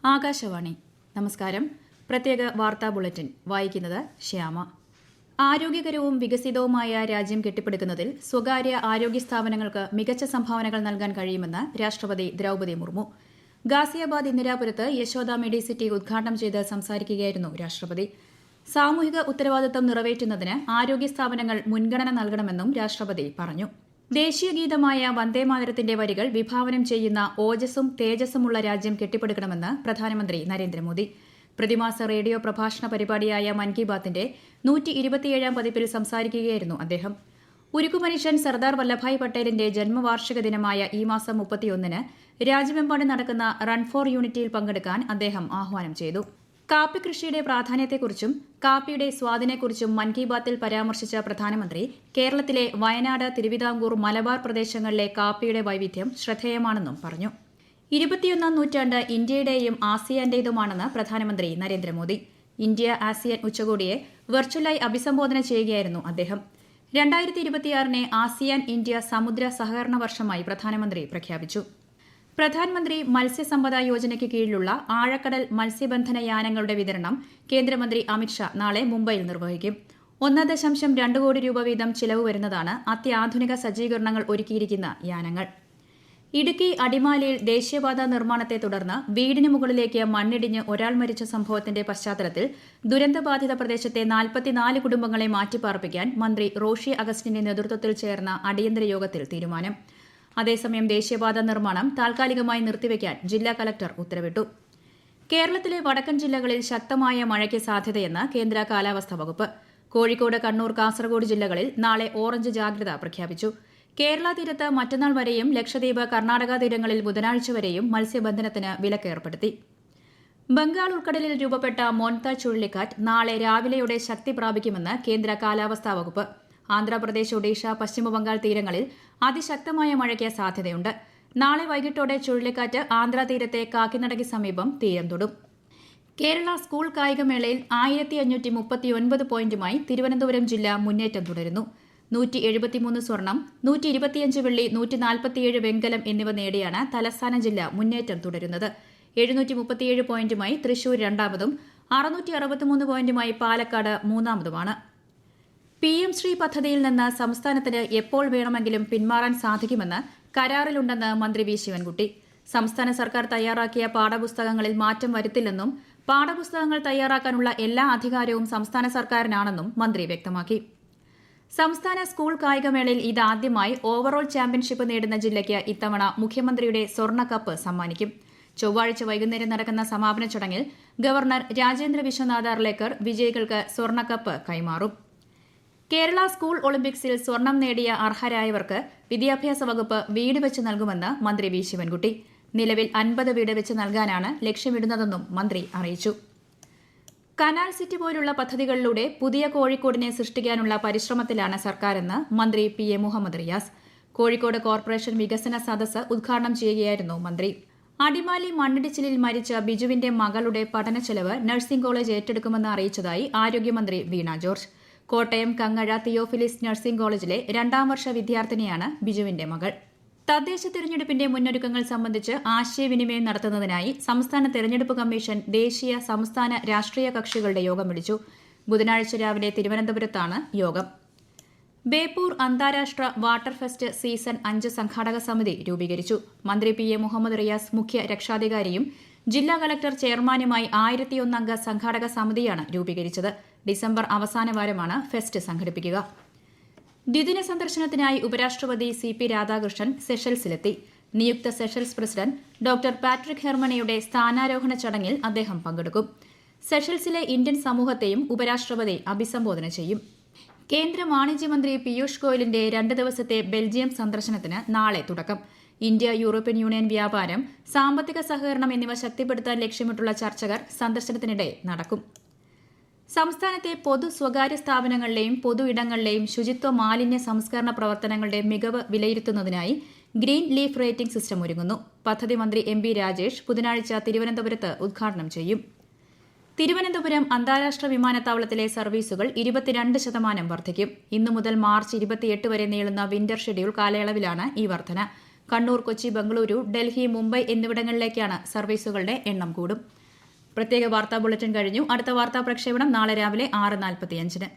ആകാശവാണി. നമസ്കാരം. പ്രത്യേക വാർത്താ ബുള്ളറ്റിൻ വായിക്കുന്നത് ശ്യാമ. ആരോഗ്യകരവും വികസിതവുമായ രാജ്യം കെട്ടിപ്പടുക്കുന്നതിൽ സ്വകാര്യ ആരോഗ്യ സ്ഥാപനങ്ങൾക്ക് മികച്ച സംഭാവനകൾ നൽകാൻ കഴിയുമെന്ന് രാഷ്ട്രപതി ദ്രൌപദി മുർമു. ഗാസിയാബാദ് ഇന്ദിരാപുരത്ത് യശോദ മെഡിസിറ്റി ഉദ്ഘാടനം ചെയ്ത് സംസാരിക്കുകയായിരുന്നു രാഷ്ട്രപതി. സാമൂഹിക ഉത്തരവാദിത്തം നിറവേറ്റുന്നതിന് ആരോഗ്യ സ്ഥാപനങ്ങൾ മുൻഗണന നൽകണമെന്നും രാഷ്ട്രപതി പറഞ്ഞു. ദേശീയഗീതമായ വന്ദേമാതരത്തിന്റെ വരികൾ വിഭാവനം ചെയ്യുന്ന ഓജസ്സും തേജസ്സുമുള്ള രാജ്യം കെട്ടിപ്പടുക്കണമെന്ന് പ്രധാനമന്ത്രി നരേന്ദ്രമോദി. പ്രതിമാസ റേഡിയോ പ്രഭാഷണ പരിപാടിയായ മൻ കി ബാത്തിന്റെ 127ാം പതിപ്പിൽ സംസാരിക്കുകയായിരുന്നു അദ്ദേഹം. ഉരുക്കുമനുഷ്യൻ സർദാർ വല്ലഭായ് പട്ടേലിന്റെ ജന്മവാർഷിക ദിനമായ ഈ മാസം 31-ന് രാജ്യമെമ്പാടും നടക്കുന്ന റൺ ഫോർ യൂണിറ്റിയിൽ പങ്കെടുക്കാൻ അദ്ദേഹം ആഹ്വാനം ചെയ്തു. കാപ്പി കൃഷിയുടെ പ്രാധാന്യത്തെക്കുറിച്ചും കാപ്പിയുടെ സ്വാദിനെക്കുറിച്ചും മൻ കി ബാത്തിൽ പരാമർശിച്ച പ്രധാനമന്ത്രി കേരളത്തിലെ വയനാട്, തിരുവിതാംകൂർ, മലബാർ പ്രദേശങ്ങളിലെ കാപ്പിയുടെ വൈവിധ്യം ശ്രദ്ധേയമാണെന്നും പറഞ്ഞു. 21ാം നൂറ്റാണ്ട് ഇന്ത്യയുടെയും ആസിയാന്റേതുമാണെന്ന് പ്രധാനമന്ത്രി നരേന്ദ്രമോദി. ഇന്ത്യ ആസിയാൻ ഉച്ചകോടിയെ വെർച്വലായി അഭിസംബോധന ചെയ്യുകയായിരുന്നു അദ്ദേഹം. 2026-നെ ആസിയാൻ ഇന്ത്യ സമുദ്ര സഹകരണ വർഷമായി പ്രധാനമന്ത്രി പ്രഖ്യാപിച്ചു. പ്രധാനമന്ത്രി മത്സ്യസമ്പദ യോജനയ്ക്ക് കീഴിലുള്ള ആഴക്കടൽ മത്സ്യബന്ധന യാനങ്ങളുടെ വിതരണം കേന്ദ്രമന്ത്രി അമിത്ഷാ നാളെ മുംബൈയിൽ നിർവഹിക്കും. 1.2 കോടി രൂപ വീതം ചിലവ് വരുന്നതാണ് അത്യാധുനിക സജ്ജീകരണങ്ങൾ ഒരുക്കിയിരിക്കുന്ന യാനങ്ങൾ. ഇടുക്കി അടിമാലിയിൽ ദേശീയപാത നിർമ്മാണത്തെ തുടർന്ന് വീടിന് മുകളിലേക്ക് മണ്ണിടിഞ്ഞ് ഒരാൾ മരിച്ച സംഭവത്തിന്റെ പശ്ചാത്തലത്തിൽ ദുരന്തബാധിത പ്രദേശത്തെ 44 കുടുംബങ്ങളെ മാറ്റിപ്പാർപ്പിക്കാൻ മന്ത്രി റോഷി അഗസ്റ്റിന്റെ നേതൃത്വത്തിൽ ചേർന്ന അടിയന്തര യോഗത്തിൽ തീരുമാനം. അതേസമയം ദേശീയപാത നിർമ്മാണം താൽക്കാലികമായി നിർത്തിവെക്കാൻ ജില്ലാ കലക്ടർ ഉത്തരവിട്ടു. കേരളത്തിലെ വടക്കൻ ജില്ലകളിൽ ശക്തമായ മഴയ്ക്ക് സാധ്യതയെന്ന് കേന്ദ്ര കാലാവസ്ഥാ വകുപ്പ്. കോഴിക്കോട്, കണ്ണൂർ, കാസർഗോഡ് ജില്ലകളിൽ നാളെ ഓറഞ്ച് ജാഗ്രത പ്രഖ്യാപിച്ചു. കേരള തീരത്ത് മറ്റന്നാൾ വരെയും ലക്ഷദ്വീപ്, കർണാടക തീരങ്ങളിൽ ബുധനാഴ്ച വരെയും മത്സ്യബന്ധനത്തിന് വിലക്ക് ഏർപ്പെടുത്തി. ബംഗാൾ ഉൾക്കടലിൽ രൂപപ്പെട്ട മോൻത ചുഴലിക്കാറ്റ് നാളെ രാവിലെയോടെ ശക്തി പ്രാപിക്കുമെന്ന് കേന്ദ്ര കാലാവസ്ഥാ വകുപ്പ്. ആന്ധ്രാപ്രദേശ്, ഒഡീഷ, പശ്ചിമബംഗാൾ തീരങ്ങളിൽ അതിശക്തമായ മഴയ്ക്ക് സാധ്യതയുണ്ട്. നാളെ വൈകിട്ടോടെ ചുഴലിക്കാറ്റ് ആന്ധ്രാ തീരത്തെ കാക്കിനഡയ്ക്ക് സമീപം തീരം തൊടും. കേരള സ്കൂൾ കായികമേളയിൽ 1539 പോയിന്റുമായി തിരുവനന്തപുരം ജില്ല മുന്നേറ്റം തുടരുന്നു. 173 സ്വർണം, 125 വെള്ളി, 147 വെങ്കലം എന്നിവ നേടിയാണ് തലസ്ഥാന ജില്ല മുന്നേറ്റം തുടരുന്നത്. 737 പോയിന്റുമായി തൃശൂർ രണ്ടാമതും 663 പോയിന്റുമായി പാലക്കാട് മൂന്നാമതുമാണ്. PM ശ്രീ പദ്ധതിയിൽ നിന്ന് സംസ്ഥാനത്തിന് എപ്പോൾ വേണമെങ്കിലും പിന്മാറാൻ സാധിക്കുമെന്ന് കരാറിലുണ്ടെന്ന് മന്ത്രി വി ശിവൻകുട്ടി. സംസ്ഥാന സർക്കാർ തയ്യാറാക്കിയ പാഠപുസ്തകങ്ങളിൽ മാറ്റം വരുത്തില്ലെന്നും പാഠപുസ്തകങ്ങൾ തയ്യാറാക്കാനുള്ള എല്ലാ അധികാരവും സംസ്ഥാന സർക്കാരിനാണെന്നും മന്ത്രി വ്യക്തമാക്കി. സംസ്ഥാന സ്കൂൾ കായികമേളയിൽ ഇതാദ്യമായി ഓവറോൾ ചാമ്പ്യൻഷിപ്പ് നേടുന്ന ജില്ലയ്ക്ക് ഇത്തവണ മുഖ്യമന്ത്രിയുടെ സ്വർണ്ണക്കപ്പ് സമ്മാനിക്കും. ചൊവ്വാഴ്ച വൈകുന്നേരം നടക്കുന്ന സമാപന ചടങ്ങിൽ ഗവർണർ രാജേന്ദ്ര വിശ്വനാഥ് അർലേക്കർ വിജയികൾക്ക് സ്വർണ്ണക്കപ്പ് കൈമാറും. കേരള സ്കൂൾ ഒളിമ്പിക്സിൽ സ്വർണം നേടിയ അർഹരായവർക്ക് വിദ്യാഭ്യാസ വകുപ്പ് വീട് വെച്ച് നൽകുമെന്ന് മന്ത്രി വി ശിവൻകുട്ടി. നിലവിൽ 50 വീട് വെച്ച് നൽകാനാണ് ലക്ഷ്യമിടുന്നതെന്നും മന്ത്രി അറിയിച്ചു. കനാൽ സിറ്റി പോലുള്ള പദ്ധതികളിലൂടെ പുതിയ കോഴിക്കോടിനെ സൃഷ്ടിക്കാനുള്ള പരിശ്രമത്തിലാണ് സർക്കാരെന്ന് മന്ത്രി PM മുഹമ്മദ് റിയാസ്. കോഴിക്കോട് കോർപ്പറേഷൻ വികസന സദസ്സ് ഉദ്ഘാടനം ചെയ്യുകയായിരുന്നു മന്ത്രി. അടിമാലി മണ്ണിടിച്ചിലിൽ മരിച്ച ബിജുവിന്റെ മകളുടെ പഠനച്ചെലവ് നഴ്സിംഗ് കോളേജ് ഏറ്റെടുക്കുമെന്ന് അറിയിച്ചതായി ആരോഗ്യമന്ത്രി വീണ ജോർജ്. കോട്ടയം കങ്ങഴ തിയോഫിലിസ് നഴ്സിംഗ് കോളേജിലെ 2ാം വർഷ വിദ്യാർത്ഥിനിയാണ് ബിജുവിന്റെ മകൾ. തദ്ദേശ തെരഞ്ഞെടുപ്പിന്റെ മുന്നൊരുക്കങ്ങൾ സംബന്ധിച്ച് ആശയവിനിമയം നടത്തുന്നതിനായി സംസ്ഥാന തെരഞ്ഞെടുപ്പ് കമ്മീഷൻ ദേശീയ, സംസ്ഥാന രാഷ്ട്രീയ കക്ഷികളുടെ യോഗം വിളിച്ചു. ബുധനാഴ്ച രാവിലെ തിരുവനന്തപുരത്താണ് യോഗം. ബേപ്പൂർ അന്താരാഷ്ട്ര വാട്ടർ ഫെസ്റ്റ് സീസൺ 5 സംഘാടക സമിതി രൂപീകരിച്ചു. മന്ത്രി PM മുഹമ്മദ് റിയാസ് മുഖ്യ രക്ഷാധികാരിയും ജില്ലാ കലക്ടർ ചെയർമാനുമായി 1001 അംഗ സംഘാടക സമിതിയാണ് രൂപീകരിച്ചത്. ഡിസംബർ അവസാന വാരമാണ് ഫെസ്റ്റ് സംഘടിപ്പിക്കുക. ദ്വിദിന സന്ദർശനത്തിനായി ഉപരാഷ്ട്രപതി CP രാധാകൃഷ്ണൻ സെഷൽസിലെത്തി. നിയുക്ത സെഷൽസ് പ്രസിഡന്റ് ഡോക്ടർ പാട്രിക് ഹെർമണിയുടെ സ്ഥാനാരോഹണ ചടങ്ങിൽ അദ്ദേഹം പങ്കെടുക്കും. സെഷൽസിലെ ഇന്ത്യൻ സമൂഹത്തെയും ഉപരാഷ്ട്രപതി അഭിസംബോധന ചെയ്യും. കേന്ദ്ര വാണിജ്യമന്ത്രി പീയൂഷ് ഗോയലിന്റെ 2 ദിവസത്തെ ബെൽജിയം സന്ദർശനത്തിന് നാളെ തുടക്കം. ഇന്ത്യ യൂറോപ്യൻ യൂണിയൻ വ്യാപാരം, സാമ്പത്തിക സഹകരണം എന്നിവ ശക്തിപ്പെടുത്താൻ ലക്ഷ്യമിട്ടുള്ള ചർച്ചകൾ സന്ദർശനത്തിനിടെ നടക്കും. സംസ്ഥാനത്തെ പൊതു സ്വകാര്യ സ്ഥാപനങ്ങളിലെയും പൊതു ഇടങ്ങളിലെയും ശുചിത്വ മാലിന്യ സംസ്കരണ പ്രവർത്തനങ്ങളുടെ മികവ് വിലയിരുത്തുന്നതിനായി ഗ്രീൻ ലീഫ് റേറ്റിംഗ് സിസ്റ്റം ഒരുങ്ങുന്നു. പദ്ധതി മന്ത്രി MP രാജേഷ് ബുധനാഴ്ച തിരുവനന്തപുരത്ത് ഉദ്ഘാടനം ചെയ്യും. തിരുവനന്തപുരം അന്താരാഷ്ട്ര വിമാനത്താവളത്തിലെ സർവീസുകൾ 22% വർദ്ധിക്കും. ഇന്നു മുതൽ മാർച്ച് 28 വരെ നീളുന്ന വിന്റർ ഷെഡ്യൂൾ കാലയളവിലാണ് ഈ വർധന. കണ്ണൂർ, കൊച്ചി, ബംഗളൂരു, ഡൽഹി, മുംബൈ എന്നിവിടങ്ങളിലേക്കാണ് സർവീസുകളുടെ എണ്ണം കൂടും. പ്രത്യേക വാർത്താ ബുള്ളറ്റിൻ കഴിഞ്ഞു. അടുത്ത വാർത്താ പ്രക്ഷേപണം നാളെ രാവിലെ 6:45-ന്.